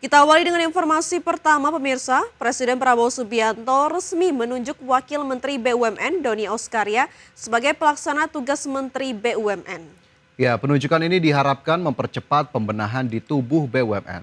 Kita awali dengan informasi pertama pemirsa, Presiden Prabowo Subianto resmi menunjuk Wakil Menteri BUMN Doni Oskaria sebagai pelaksana tugas Menteri BUMN. Ya, penunjukan ini diharapkan mempercepat pembenahan di tubuh BUMN.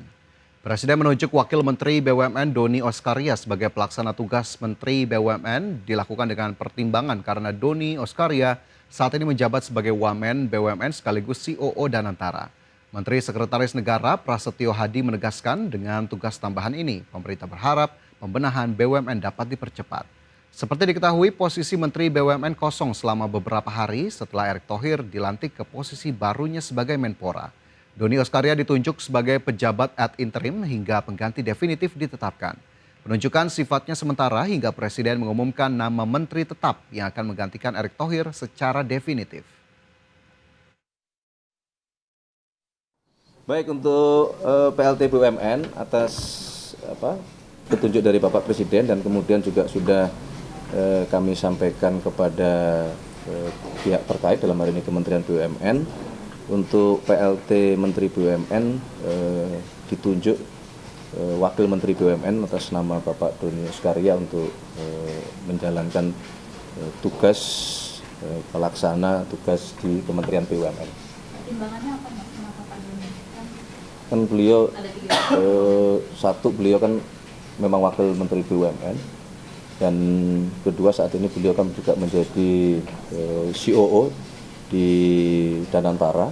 Presiden menunjuk Wakil Menteri BUMN Doni Oskaria sebagai pelaksana tugas Menteri BUMN dilakukan dengan pertimbangan karena Doni Oskaria saat ini menjabat sebagai Wamen BUMN sekaligus COO Danantara. Menteri Sekretaris Negara Prasetyo Hadi menegaskan dengan tugas tambahan ini, pemerintah berharap pembenahan BUMN dapat dipercepat. Seperti diketahui, posisi Menteri BUMN kosong selama beberapa hari setelah Erick Thohir dilantik ke posisi barunya sebagai Menpora. Doni Oskaria ditunjuk sebagai pejabat ad interim hingga pengganti definitif ditetapkan. Penunjukan sifatnya sementara hingga Presiden mengumumkan nama menteri tetap yang akan menggantikan Erick Thohir secara definitif. Baik, untuk PLT BUMN atas petunjuk dari Bapak Presiden dan kemudian juga sudah kami sampaikan kepada pihak terkait dalam hari ini Kementerian BUMN. Untuk PLT Menteri BUMN ditunjuk Wakil Menteri BUMN atas nama Bapak Doni Oskaria untuk menjalankan tugas pelaksana tugas di Kementerian BUMN. Pertimbangannya apa, Pak? Kenapa Pak Doni? Kan beliau beliau kan memang Wakil Menteri BUMN dan kedua saat ini beliau kan juga menjadi COO di Danantara,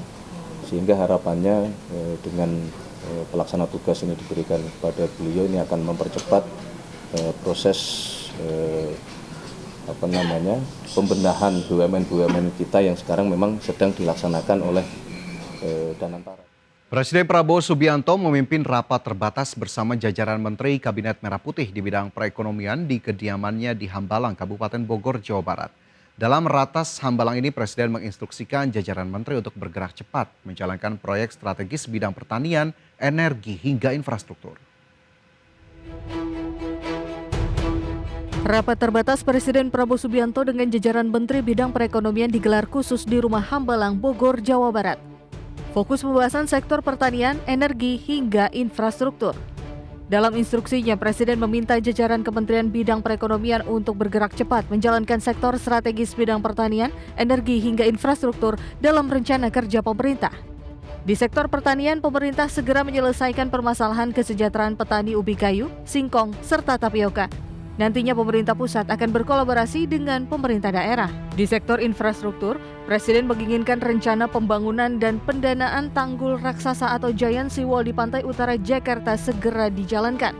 sehingga harapannya dengan pelaksana tugas ini diberikan kepada beliau ini akan mempercepat proses pembenahan BUMN kita yang sekarang memang sedang dilaksanakan oleh Danantara. Presiden Prabowo Subianto memimpin rapat terbatas bersama jajaran Menteri Kabinet Merah Putih di bidang perekonomian di kediamannya di Hambalang, Kabupaten Bogor, Jawa Barat. Dalam ratas Hambalang ini, Presiden menginstruksikan jajaran menteri untuk bergerak cepat menjalankan proyek strategis bidang pertanian, energi, hingga infrastruktur. Rapat terbatas Presiden Prabowo Subianto dengan jajaran Menteri Bidang Perekonomian digelar khusus di Rumah Hambalang, Bogor, Jawa Barat. Fokus pembahasan sektor pertanian, energi, hingga infrastruktur. Dalam instruksinya, Presiden meminta jajaran Kementerian Bidang Perekonomian untuk bergerak cepat menjalankan sektor strategis bidang pertanian, energi, hingga infrastruktur dalam rencana kerja pemerintah. Di sektor pertanian, pemerintah segera menyelesaikan permasalahan kesejahteraan petani ubi kayu, singkong, serta tapioka. Nantinya pemerintah pusat akan berkolaborasi dengan pemerintah daerah. Di sektor infrastruktur, Presiden menginginkan rencana pembangunan dan pendanaan tanggul raksasa atau Giant Seawall di pantai utara Jakarta segera dijalankan.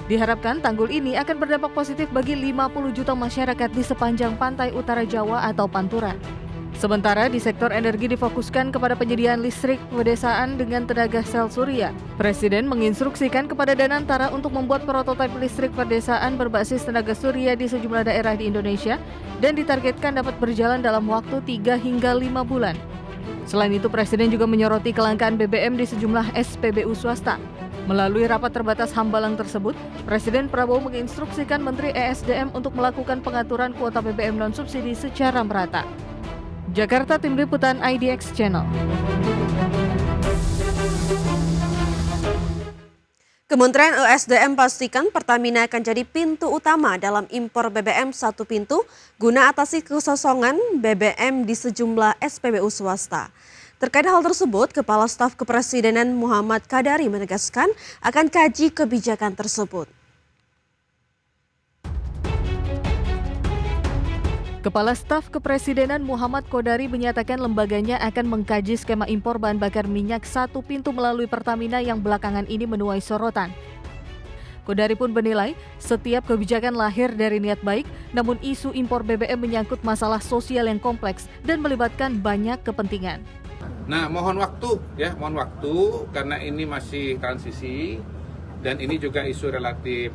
Diharapkan tanggul ini akan berdampak positif bagi 50 juta masyarakat di sepanjang pantai utara Jawa atau Pantura. Sementara di sektor energi difokuskan kepada penyediaan listrik pedesaan dengan tenaga sel surya. Presiden menginstruksikan kepada Danantara untuk membuat prototipe listrik pedesaan berbasis tenaga surya di sejumlah daerah di Indonesia dan ditargetkan dapat berjalan dalam waktu 3 hingga 5 bulan. Selain itu, Presiden juga menyoroti kelangkaan BBM di sejumlah SPBU swasta. Melalui rapat terbatas Hambalang tersebut, Presiden Prabowo menginstruksikan Menteri ESDM untuk melakukan pengaturan kuota BBM non-subsidi secara merata. Jakarta, Tim Liputan IDX Channel. Kementerian ESDM pastikan Pertamina akan jadi pintu utama dalam impor BBM satu pintu guna atasi kekosongan BBM di sejumlah SPBU swasta. Terkait hal tersebut, Kepala Staf Kepresidenan Muhammad Kadari menegaskan akan kaji kebijakan tersebut. Kepala Staf Kepresidenan Muhammad Kodari menyatakan lembaganya akan mengkaji skema impor bahan bakar minyak satu pintu melalui Pertamina yang belakangan ini menuai sorotan. Kodari pun menilai setiap kebijakan lahir dari niat baik, namun isu impor BBM menyangkut masalah sosial yang kompleks dan melibatkan banyak kepentingan. Nah, mohon waktu karena ini masih transisi dan ini juga isu relatif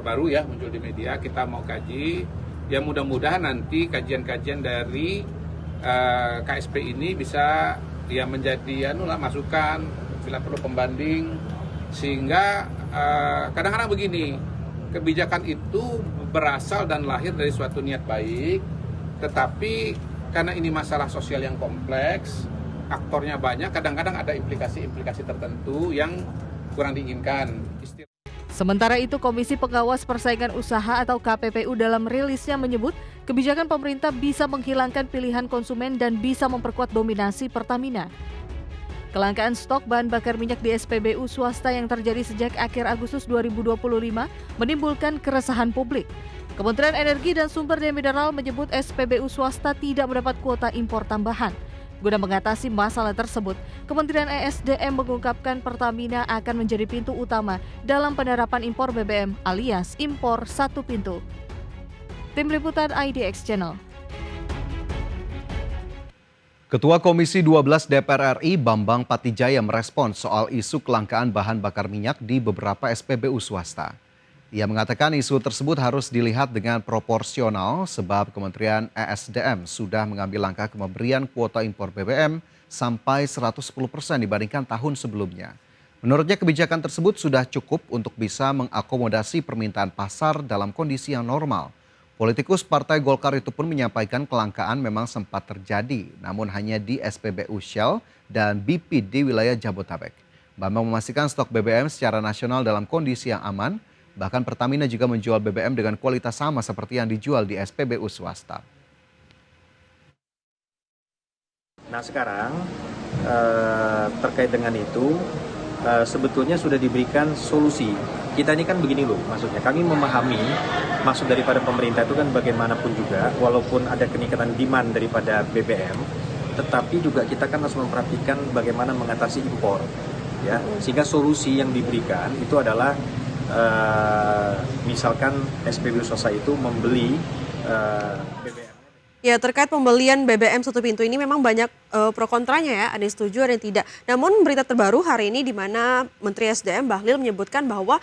baru ya muncul di media. Kita mau kaji. Ya mudah-mudahan nanti kajian-kajian dari KSP ini bisa ya menjadi masukan, bila perlu pembanding, sehingga kadang-kadang begini, kebijakan itu berasal dan lahir dari suatu niat baik, tetapi karena ini masalah sosial yang kompleks, aktornya banyak, kadang-kadang ada implikasi-implikasi tertentu yang kurang diinginkan. Sementara itu, Komisi Pengawas Persaingan Usaha atau KPPU dalam rilisnya menyebut kebijakan pemerintah bisa menghilangkan pilihan konsumen dan bisa memperkuat dominasi Pertamina. Kelangkaan stok bahan bakar minyak di SPBU swasta yang terjadi sejak akhir Agustus 2025 menimbulkan keresahan publik. Kementerian Energi dan Sumber Daya Mineral menyebut SPBU swasta tidak mendapat kuota impor tambahan. Guna mengatasi masalah tersebut, Kementerian ESDM mengungkapkan Pertamina akan menjadi pintu utama dalam penerapan impor BBM alias impor satu pintu. Tim Liputan IDX Channel. Ketua Komisi 12 DPR RI Bambang Patijaya merespons soal isu kelangkaan bahan bakar minyak di beberapa SPBU swasta. Ia mengatakan isu tersebut harus dilihat dengan proporsional sebab Kementerian ESDM sudah mengambil langkah pemberian kuota impor BBM sampai 110% dibandingkan tahun sebelumnya. Menurutnya kebijakan tersebut sudah cukup untuk bisa mengakomodasi permintaan pasar dalam kondisi yang normal. Politikus Partai Golkar itu pun menyampaikan kelangkaan memang sempat terjadi, namun hanya di SPBU Shell dan BP di wilayah Jabodetabek. Bambang memastikan stok BBM secara nasional dalam kondisi yang aman, bahkan Pertamina juga menjual BBM dengan kualitas sama seperti yang dijual di SPBU swasta. Nah sekarang terkait dengan itu sebetulnya sudah diberikan solusi. Kita ini kan begini loh, maksudnya kami memahami maksud daripada pemerintah itu kan bagaimanapun juga, walaupun ada keningkatan demand daripada BBM, tetapi juga kita kan harus memperhatikan bagaimana mengatasi impor, ya. Sehingga solusi yang diberikan itu adalah misalkan SPBU swasta itu membeli BBM. Ya, terkait pembelian BBM satu pintu ini memang banyak pro kontranya ya, ada yang setuju, ada yang tidak. Namun berita terbaru hari ini di mana Menteri SDM Bahlil menyebutkan bahwa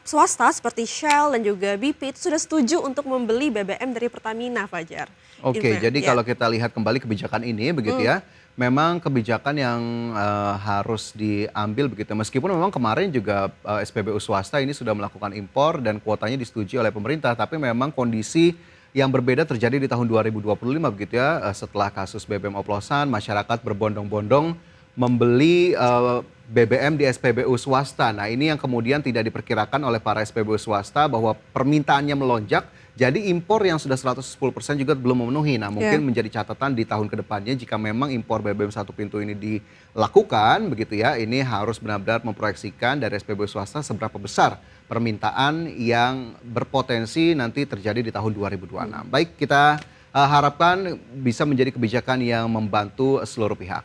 swasta seperti Shell dan juga BP itu sudah setuju untuk membeli BBM dari Pertamina, Fajar. Oke, jadi kalau kita lihat kembali kebijakan ini begitu ya, memang kebijakan yang harus diambil begitu. Meskipun memang kemarin juga SPBU swasta ini sudah melakukan impor dan kuotanya disetujui oleh pemerintah, tapi memang kondisi yang berbeda terjadi di tahun 2025 begitu ya. Setelah kasus BBM oplosan, masyarakat berbondong-bondong membeli BBM di SPBU swasta. Nah ini yang kemudian tidak diperkirakan oleh para SPBU swasta bahwa permintaannya melonjak. Jadi impor yang sudah 110% juga belum memenuhi. Nah mungkin menjadi catatan di tahun kedepannya jika memang impor BBM satu pintu ini dilakukan begitu ya. Ini harus benar-benar memproyeksikan dari SPBU swasta seberapa besar permintaan yang berpotensi nanti terjadi di tahun 2026. Baik, kita harapkan bisa menjadi kebijakan yang membantu seluruh pihak.